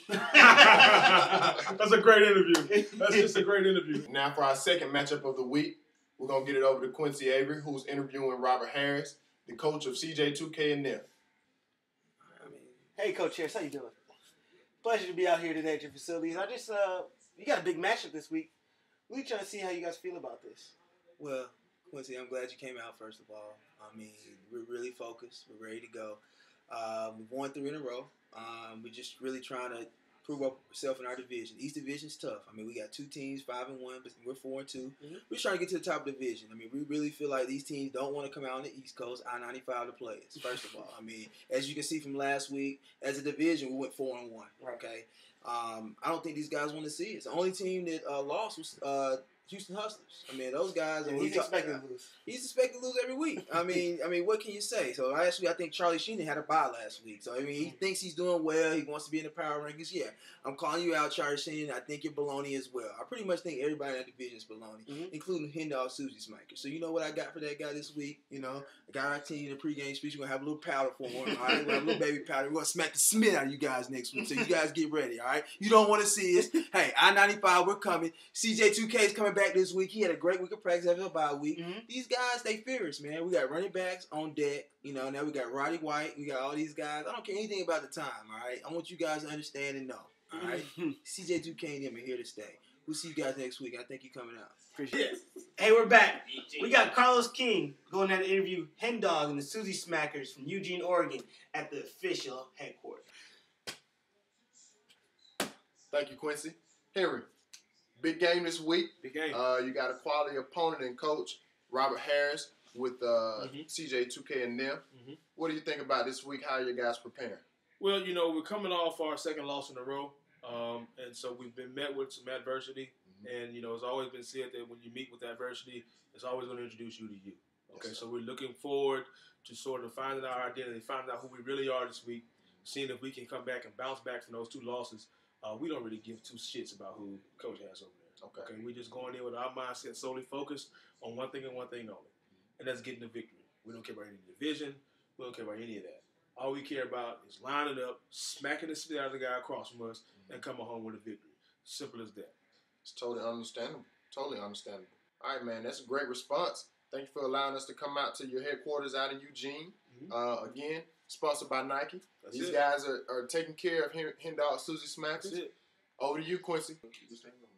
That's a great interview. That's just a great interview. Now for our second matchup of the week, we're going to get it over to Quincy Avery, who's interviewing Robert Harris, the coach of CJ2K and them. Hey, Coach Harris, how you doing? Pleasure to be out here today at your facilities. I just, you got a big matchup this week. We're trying to see how you guys feel about this. Well, Quincy, I'm glad you came out, first of all. I mean, we're really focused. We're ready to go. We've won 3 in a row. We're just really trying to prove ourselves in our division. East Division's tough. I mean, we got 2 teams, 5-1, but we're 4-2. Mm-hmm. We're trying to get to the top of the division. I mean, we really feel like these teams don't want to come out on the East Coast, I-95 to play us, first of all. I mean, as you can see from last week, as a division, we went 4-1, okay? I don't think these guys want to see us. The only team that lost was Houston Hustlers. I mean, those guys. Yeah, he's expecting to lose. He's expected to lose every week. I mean, what can you say? So actually, I think Charlie Sheenan had a bye last week. So I mean, he thinks he's doing well. He wants to be in the power rankings. Yeah, I'm calling you out, Charlie Sheenan. I think you're baloney as well. I pretty much think everybody in that division is baloney, including Hendall Susie Smaker. So you know what I got for that guy this week? You know, I got our team in the pregame speech. We're gonna have a little powder for him. All right, we're gonna have a little baby powder. We're gonna smack the Smith out of you guys next week. So you guys get ready. All right, you don't want to see us. Hey, I-95, we're coming. CJ2K is coming back this week. He had a great week of practice after a bye week. These guys, they fierce, man. We got running backs on deck. You know, now we got Roddy White. We got all these guys. I don't care anything about the time, all right? I want you guys to understand and know, all right? CJ2K and them are here to stay. We'll see you guys next week. I think you're coming out. Appreciate it. Hey, we're back. We got Carlos King going out to interview Hen Dog and the Susie Smackers from Eugene, Oregon at the official headquarters. Thank you, Quincy. Henry. Big game this week. Big game. You got a quality opponent and coach, Robert Harris, with CJ2K and them. What do you think about this week? How are you guys preparing? Well, you know, we're coming off our second loss in a row. And so we've been met with some adversity. And, you know, it's always been said that when you meet with adversity, it's always going to introduce you to you. Okay, so we're looking forward to sort of finding our identity, finding out who we really are this week, seeing if we can come back and bounce back from those 2 losses. We don't really give 2 shits about who Coach has over there. Okay, we're just going in with our mindset solely focused on one thing and one thing only, and that's getting the victory. We don't care about any division. We don't care about any of that. All we care about is lining up, smacking the spit out of the guy across from us, and coming home with a victory. Simple as that. It's totally understandable. Totally understandable. All right, man, that's a great response. Thank you for allowing us to come out to your headquarters out in Eugene. Again, sponsored by Nike. These guys are taking care of Hendall Susie Smackers. Over to you, Quincy. Keep this thing going.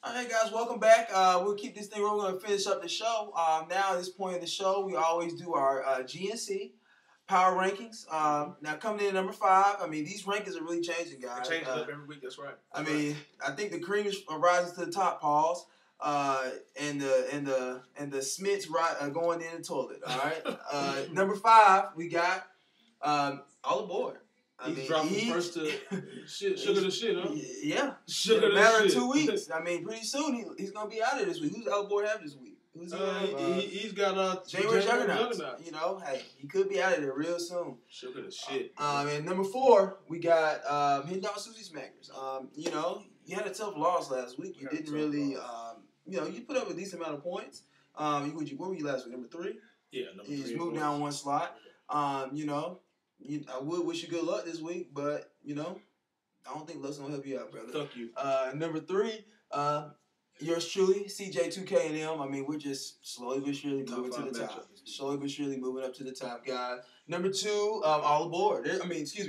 All right, guys, welcome back. We'll keep this thing rolling. We're going to finish up the show. Now, at this point in the show, we always do our GNC power rankings. Now, coming in at number 5, I mean, these rankings are really changing, guys. They're changing up every week, that's right. I mean, I think the cream is rising to the top, Pauls. And the Smiths going in the toilet, all right? Number 5, we got all aboard. He's dropping first to sugar to shit, huh? Yeah. Sugar in a matter to of shit. 2 weeks. I mean, pretty soon he's going to be out of this week. Who's all aboard have this week? Who's he's got January Juggernauts. You know, hey, he could be out of there real soon. Sugar to shit. And number 4, we got Hendall Susie Smackers. You know, you had a tough loss last week. You didn't really, you know, you put up a decent amount of points. Where were you last week? Number 3? Yeah, number 3. You just moved down 1 slot. You know, I would wish you good luck this week, but, you know, I don't think luck's going to help you out, brother. Fuck you. Number 3, yours truly, CJ2K and them. I mean, we're just slowly but surely moving to the top. Slowly but surely moving up to the top, guys. Number 2, all aboard. I mean, excuse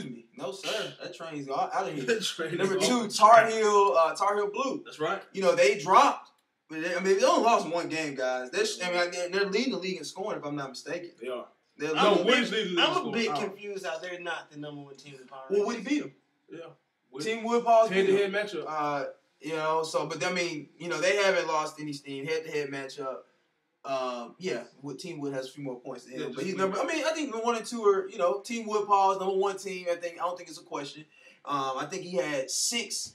me. No, sir. That train's out of here. Number 2, Tar Heel Blue. That's right. You know, they dropped. But they only lost 1 game, guys. They're leading the league in scoring, if I'm not mistaken. They are. I'm a bit confused how they're not the number 1 team in the power. Well, Woody beat them. Yeah. Team Wood Paws beat them. Head-to-head matchup. You know, so, but I mean, you know, they haven't lost any steam. Head-to-head matchup. Team Wood has a few more points than him. But he's number, I mean, I think 1 and 2 are, you know, Team Wood Paws, number 1 team. I don't think it's a question. I think he had 6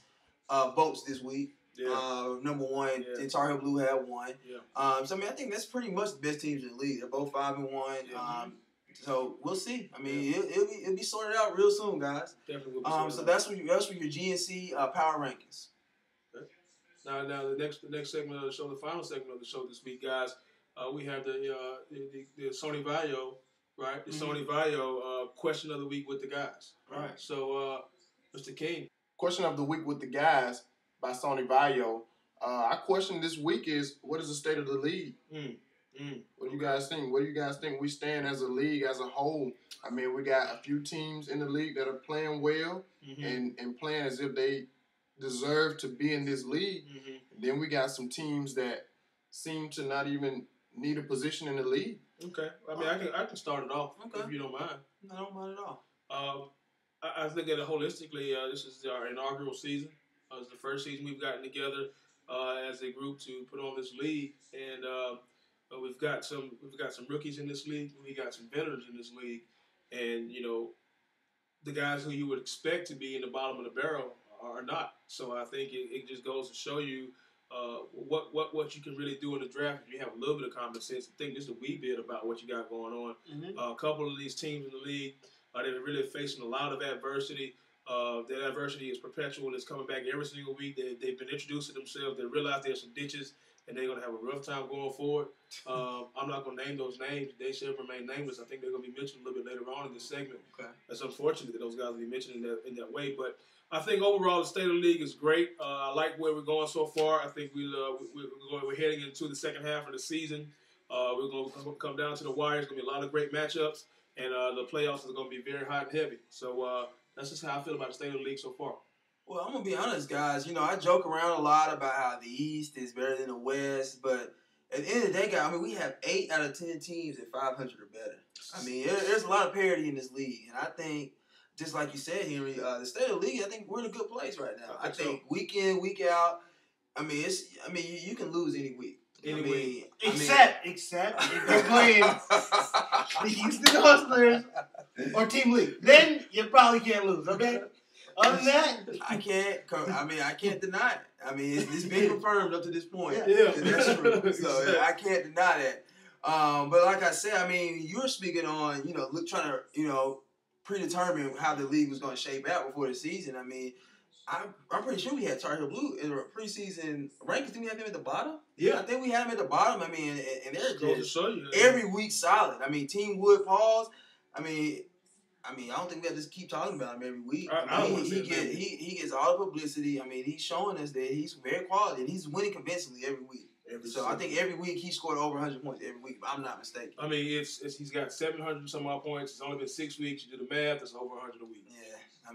votes this week. Yeah. Number 1, and Tar Heel Blue had 1. Yeah. So I mean, I think that's pretty much the best teams in the league. They're both 5-1. Yeah. So we'll see. I mean, it'll be sorted out real soon, guys. Definitely. Will be so that's for your GNC power rankings. Okay. Now the next segment of the show, the final segment of the show this week, guys, we have the Sony Vaio, right? The Sony Vaio question of the week with the guys. Right. So. Mr. King. Question of the week with the guys by Sonny Vaio. Our question this week is, what is the state of the league? What do you guys think? Where do you guys think we stand as a league as a whole? I mean, we got a few teams in the league that are playing well and playing as if they deserve to be in this league. And then we got some teams that seem to not even need a position in the league. Okay. I mean, I can start it off if you don't mind. No, I don't mind at all. I think at it holistically, this is our inaugural season. It's the first season we've gotten together as a group to put on this league, and we've got some rookies in this league. We got some veterans in this league, and the guys who you would expect to be in the bottom of the barrel are not. So I think it just goes to show you what you can really do in the draft if you have a little bit of common sense. I think just a wee bit about what you got going on. A couple of these teams in the league, they're really facing a lot of adversity. That adversity is perpetual. It's coming back every single week. They've been introduced to themselves. They realize there's some ditches, and they're going to have a rough time going forward. I'm not going to name those names. They should remain nameless. I think they're going to be mentioned a little bit later on in this segment. Okay. It's unfortunate that those guys will be mentioned in that way. But I think overall the state of the league is great. I like where we're going so far. I think we're heading into the second half of the season. We're going to come down to the wire. There's going to be a lot of great matchups, and the playoffs is going to be very hot and heavy. So that's just how I feel about the state of the league so far. Well, I'm going to be honest, guys. I joke around a lot about how the East is better than the West, but at the end of the day, guys, we have 8 out of 10 teams at 500 or better. There's a lot of parity in this league, and I think, just like you said, Henry, the state of the league, I think we're in a good place right now. I think week in, week out, you can lose any week. Except if you're playing the Houston Hustlers or Team League. Then you probably can't lose, okay? Other than that, I can't deny it. It's been confirmed up to this point. Yeah. That's true. So I can't deny that. But like I said, you were speaking on, trying to, predetermine how the league was going to shape out before the season. I'm pretty sure we had Tar Heel Blue in the preseason rankings. Didn't we have them at the bottom? Yeah. I think we had them at the bottom. And they're just you, every week solid. Team Wood Pauls. I don't think we have to keep talking about him every week. He gets all the publicity. He's showing us that he's very quality, and he's winning convincingly every week. I think every week he scored over 100 points every week, if I'm not mistaken. He's got 700 some odd points. It's only been 6 weeks. You do the math, that's over 100 a week. Yeah.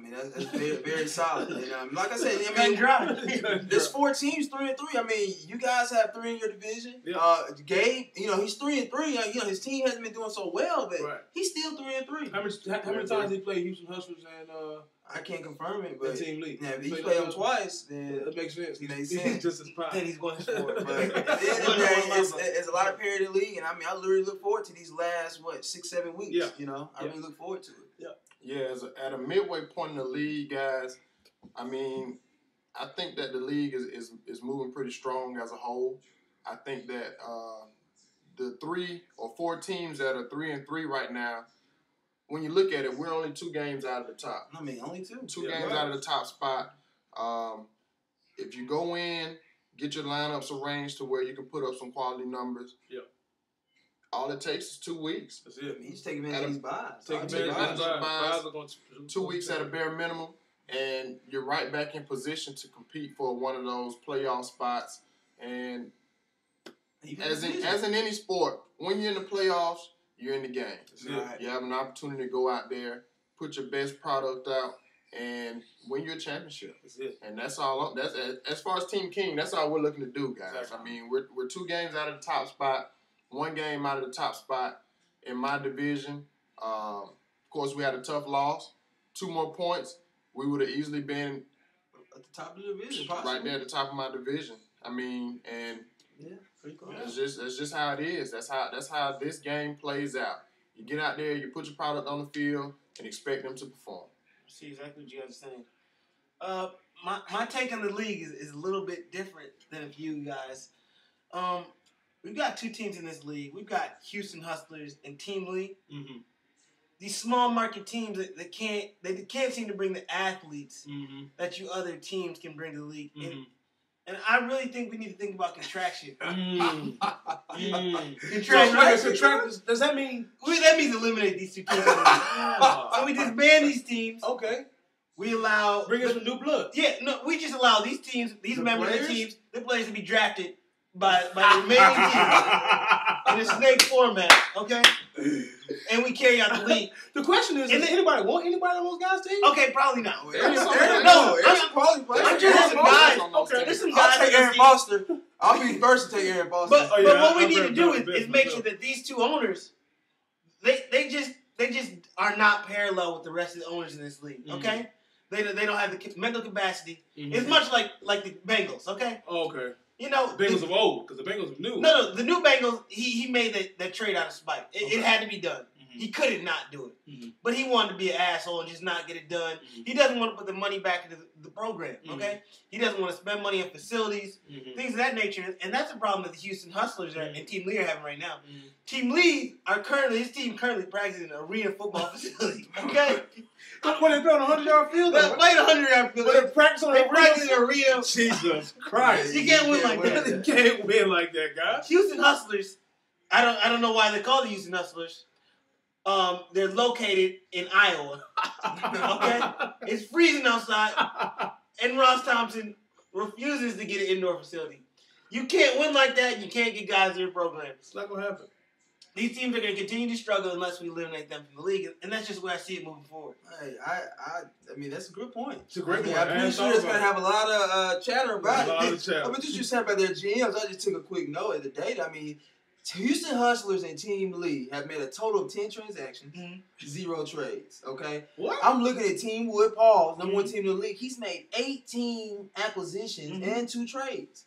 That's very, very solid. And like I said, there's 4 teams, 3-3. You guys have 3 in your division. Yeah. Gabe, he's 3-3. His team hasn't been doing so well, but he's still 3-3. How many times did he play Houston Hustlers and I can't confirm it, but Team League? Yeah, if he played them twice, then that makes sense. He's just as proud. Then he's going to score. But at the end of the day, it's a lot of parity in the league, and I literally look forward to these last 6-7 weeks. Yeah. I really look forward to it. Yeah. Yeah, at a midway point in the league, guys, I think that the league is moving pretty strong as a whole. I think that the 3 or 4 teams that are 3-3 right now, when you look at it, we're only 2 games out of the top. Only 2. 2 games out of the top spot. If you go in, get your lineups arranged to where you can put up some quality numbers. Yep. All it takes is 2 weeks. That's it. He's taking advantage of these buys. Taking advantage of buys. 2 weeks at a bare minimum, and you're right back in position to compete for one of those playoff spots. And as in any sport, when you're in the playoffs, you're in the game. Right. You have an opportunity to go out there, put your best product out, and win your championship. That's it. And that's all. That's as far as Team King. That's all we're looking to do, guys. Exactly. We're 2 games out of the top spot. 1 game out of the top spot in my division. Of course, we had a tough loss. 2 more points, we would have easily been at the top of the division, possibly. Right there at the top of my division. And pretty cool. That's just how it is. That's how this game plays out. You get out there, you put your product on the field, and expect them to perform. See exactly what you guys are saying. My take on the league is a little bit different than a few guys. We've got 2 teams in this league. We've got Houston Hustlers and Team League. Mm-hmm. These small market teams that can't seem to bring the athletes that you other teams can bring to the league. Mm-hmm. And I really think we need to think about contraction. Contraction. Does that mean? That means eliminate these 2 teams. So we disband these teams. Okay. We allow bring in some new blood. Yeah, no, we just allow these teams, these members of the teams, the players to be drafted by the remaining teams in a snake format, okay? And we carry out the league. The question is, does anybody want anybody on those guys' teams? Okay, probably not. I'm sure there's some guys. Okay, there's some guys. I'll take Aaron Foster. I'll be first to take Aaron Foster. But what we need to do is make sure that these two owners, they just are not parallel with the rest of the owners in this league. Okay, they don't have the mental capacity. It's much like the Bengals. Okay. Okay. You know, the Bengals of old, because the Bengals are new. No, the new Bengals, he made that trade out of spite. It had to be done. He couldn't not do it. But he wanted to be an asshole and just not get it done. He doesn't want to put the money back into the program, okay? He doesn't want to spend money on facilities, things of that nature. And that's a problem that the Houston Hustlers and Team Lee are having right now. Team Lee his team currently practicing in an arena football facility, okay? When they play on a 100-yard field? They played a 100-yard field. When they practice on an arena. Jesus Christ. You can't win like that. You can't win like that, guys. Houston Hustlers, I don't know why they call the Houston Hustlers. They're located in Iowa. Okay? It's freezing outside. And Ross Thompson refuses to get an indoor facility. You can't win like that. You can't get guys in your program. It's not going to happen. These teams are going to continue to struggle unless we eliminate them from the league. And that's just where I see it moving forward. Hey, I mean, that's a good point. It's a great point. I'm pretty sure it's going to have a lot of chatter about it. A lot of chatter. But just you said about their GMs, I just took a quick note of the data. I mean, Houston Hustlers and Team Lee have made a total of 10 transactions, 0 trades, okay? What? I'm looking at Team Wood Paul's, number one team in the league. He's made 18 acquisitions and 2 trades.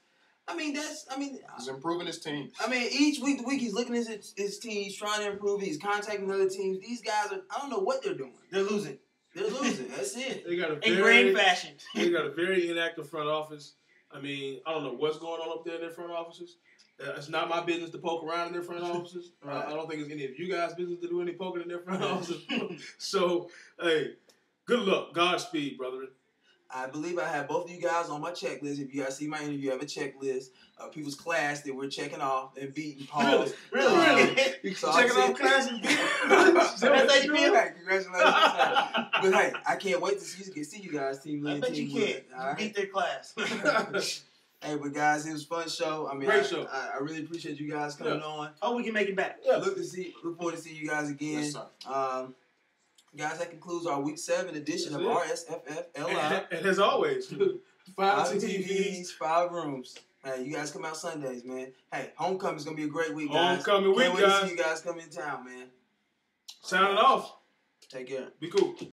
He's improving his team. I mean, each week he's looking at his team. He's trying to improve. He's contacting other teams. These guys I don't know what they're doing. They're losing. That's it. They got a in grand fashion. They got a very inactive front office. I mean, I don't know what's going on up there in their front offices. It's not my business to poke around in their front offices. I don't think it's any of you guys' business to do any poking in their front offices. So, hey, good luck. Godspeed, brethren. I believe I have both of you guys on my checklist. If you guys see my interview, I have a checklist of people's class that we're checking off and beating Paul. Really? So checking off class and beating. That's how you feel? Hey, congratulations. But hey, I can't wait to see you guys, Team Lee. I bet you can. You beat their class. Hey, but guys, it was a fun show. I mean, great show. I really appreciate you guys coming on. Oh, we can make it back. Yeah. Look forward to seeing you guys again. Yes, guys, that concludes our Week 7 edition of RSSFL. And as always, 5 TVs, 5 rooms. Hey, you guys come out Sundays, man. Hey, homecoming's gonna be a great week, guys. Homecoming week, Can't wait guys. to see you guys come in town, man. Signing off. Take care. Be cool.